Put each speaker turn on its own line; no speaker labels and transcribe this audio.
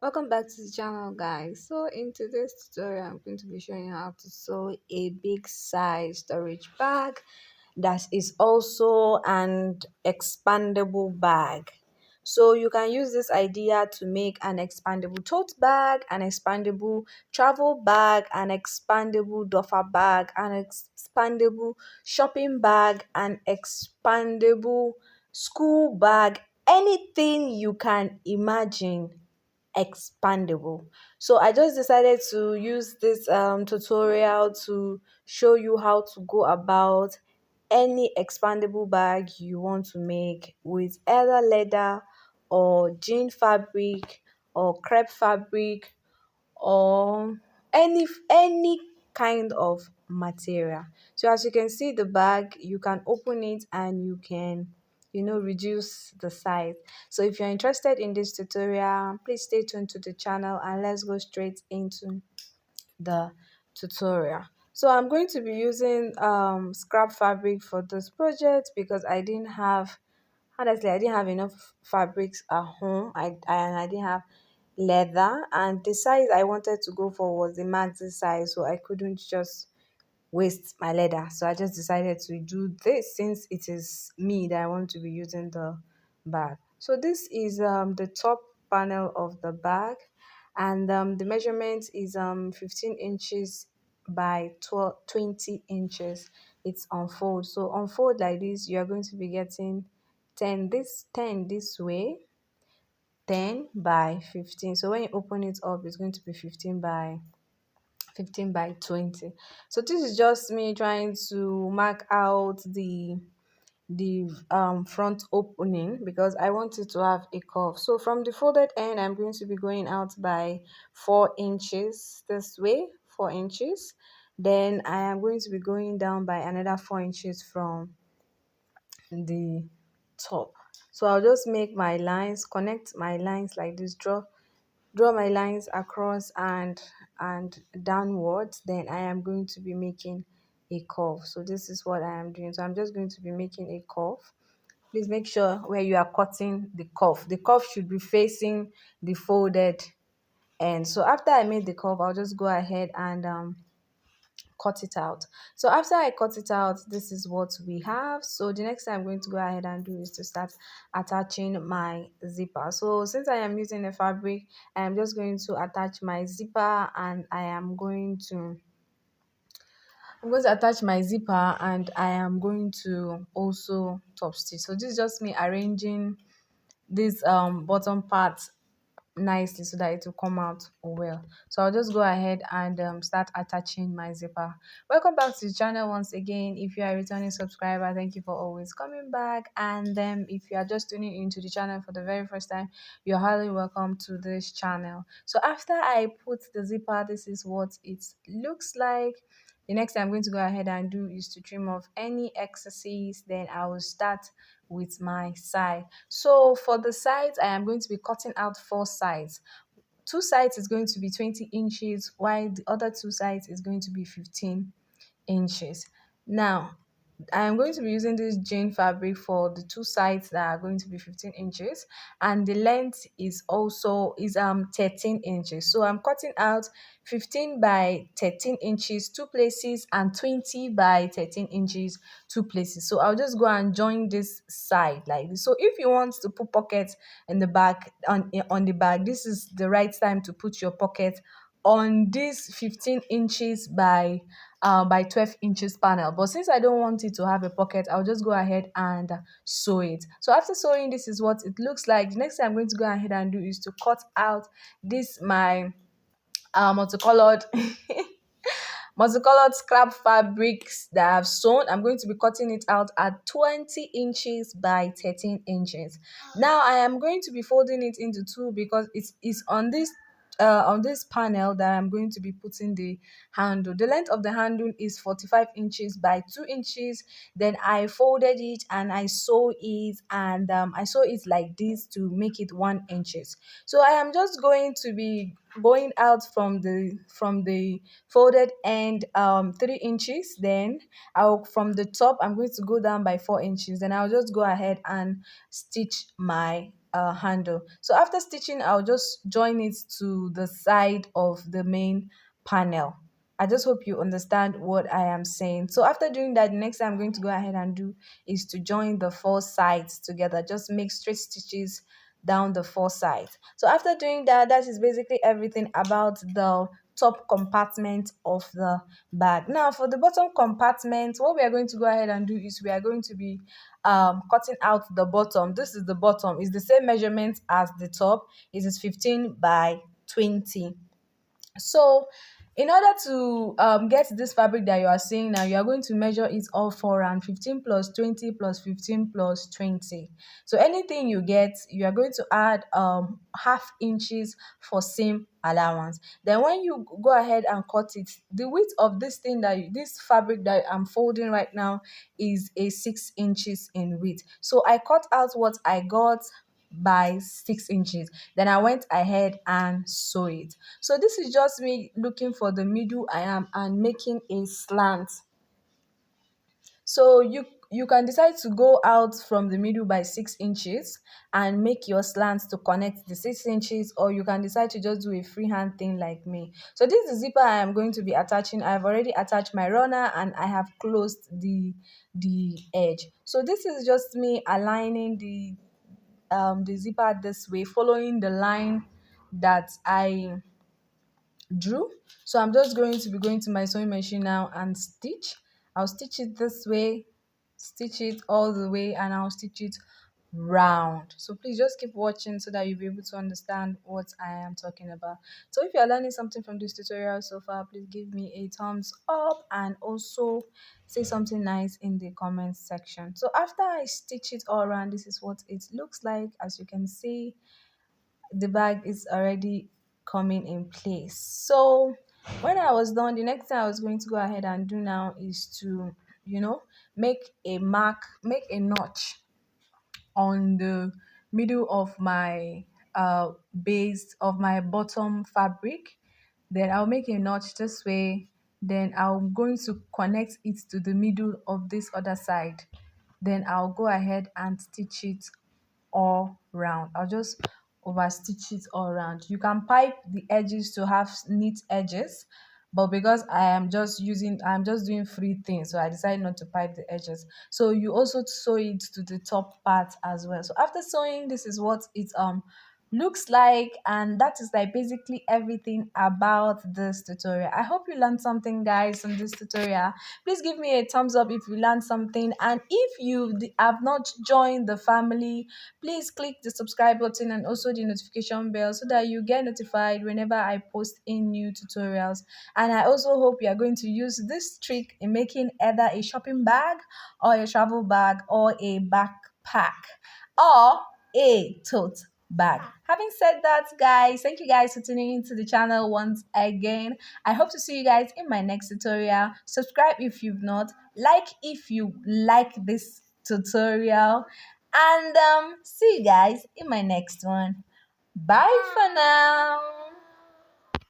Welcome back to the channel, guys. So in today's tutorial I'm going to be showing you how to sew a big size storage bag that is also an expandable bag. So you can use this idea to make an expandable tote bag, an expandable travel bag, an expandable duffer bag, an expandable shopping bag, an expandable school bag, anything you can imagine expandable. So I just decided to use this tutorial to show you how to go about any expandable bag you want to make with either leather or jean fabric or crepe fabric or any kind of material. So as you can see the bag, you can open it and you can reduce the size. So if you're interested in this tutorial, please stay tuned to the channel and let's go straight into the tutorial. So I'm going to be using scrap fabric for this project because I didn't have enough fabrics at home. I didn't have leather, and the size I wanted to go for was the maxi size, so I couldn't just waste my leather. So I just decided to do this since it is me that I want to be using the bag. So this is the top panel of the bag, and the measurement is 15 inches by 20 inches. It's unfold. So unfold like this, you are going to be getting 10 this way, 10 by 15. So when you open it up, it's going to be 15 by 20. So this is just me trying to mark out the front opening because I want it to have a curve. So from the folded end, I'm going to be going out by 4 inches this way, 4 inches. Then I am going to be going down by another 4 inches from the top. So I'll just make my lines, connect my lines like this, draw my lines across and downwards. Then I am going to be making a curve. So this is what I am doing. So I'm just going to be making a curve. Please make sure where you are cutting the curve should be facing the folded end. So after I made the curve, I'll just go ahead and cut it out. So after I cut it out, this is what we have. So the next thing I'm going to go ahead and do is to start attaching my zipper. So since I am using a fabric, I am just going to attach my zipper, and I'm going to attach my zipper, and I am going to also top stitch. So this is just me arranging this bottom part nicely so that it will come out well. So I'll just go ahead and start attaching my zipper. Welcome back to the channel once again. If you are a returning subscriber, thank you for always coming back. And then if you are just tuning into the channel for the very first time, you're highly welcome to this channel. So after I put the zipper, this is what it looks like. The next thing I'm going to go ahead and do is to trim off any excesses. Then I will start with my side. So for the sides, I am going to be cutting out 4 sides. Two sides is going to be 20 inches, while the other two sides is going to be 15 inches. Now, I am going to be using this jean fabric for the two sides that are going to be 15 inches, and the length is also is 13 inches. So I'm cutting out 15 by 13 inches two places and 20 by 13 inches two places. So I'll just go and join this side like this. So if you want to put pockets in the back on the back, this is the right time to put your pocket on this 15 inches by 12 inches panel. But since I don't want it to have a pocket, I'll just go ahead and sew it. So after sewing, this is what it looks like. The next thing I'm going to go ahead and do is to cut out this my multicolored multicolored scrap fabrics that I've sewn. I'm going to be cutting it out at 20 inches by 13 inches. Now I am going to be folding it into two because it is on this panel that I'm going to be putting the handle. The length of the handle is 45 inches by 2 inches. Then I folded it and I sew it, and I sew it like this to make it 1 inches. So I am just going to be going out from the folded end 3 inches. Then I'll from the top I'm going to go down by 4 inches. Then I'll just go ahead and stitch my handle. So after stitching, I'll just join it to the side of the main panel. I just hope you understand what I am saying. So after doing that, the next thing I'm going to go ahead and do is to join the four sides together. Just make straight stitches down the four sides. So after doing that, that is basically everything about the top compartment of the bag. Now for the bottom compartment, what we are going to go ahead and do is we are going to be cutting out the bottom. This is the bottom. It's the same measurement as the top. It is 15 by 20. So in order to get this fabric that you are seeing now, you are going to measure it all for around 15 plus 20 plus 15 plus 20. So anything you get, you are going to add half inches for seam allowance. Then when you go ahead and cut it, the width of this thing this fabric that I'm folding right now is a 6 inches in width. So I cut out what I got by 6 inches, then I went ahead and sew it. So this is just me looking for the middle I am and making a slant. So you can decide to go out from the middle by 6 inches and make your slants to connect the 6 inches, or you can decide to just do a freehand thing like me. So this is the zipper I am going to be attaching. I've already attached my runner and I have closed the edge. So this is just me aligning the zipper this way, following the line that I drew. So I'm just going to be going to my sewing machine now and stitch. I'll stitch it this way, stitch it all the way, and I'll stitch it round. So please just keep watching so that you'll be able to understand what I am talking about. So if you're learning something from this tutorial so far, please give me a thumbs up and also say something nice in the comment section. So after I stitch it all around, this is what it looks like. As you can see, the bag is already coming in place. So when I was done, the next thing I was going to go ahead and do now is to, make a mark, make a notch on the middle of my base of my bottom fabric. Then I'll make a notch this way. Then I'm going to connect it to the middle of this other side. Then I'll go ahead and stitch it all round. I'll just over stitch it all round. You can pipe the edges to have neat edges, but because I'm just doing free things, so I decided not to pipe the edges. So you also sew it to the top part as well. So after sewing, this is what it looks like, and that is like basically everything about this tutorial. I hope you learned something, guys, from this tutorial. Please give me a thumbs up if you learned something, and if you have not joined the family, please click the subscribe button and also the notification bell so that you get notified whenever I post in new tutorials. And I also hope you are going to use this trick in making either a shopping bag or a travel bag or a backpack or a tote bag. Having said that, guys, thank you guys for tuning into the channel once again. I hope to see you guys in my next tutorial. Subscribe if you've not, like if you like this tutorial, and see you guys in my next one. Bye for now.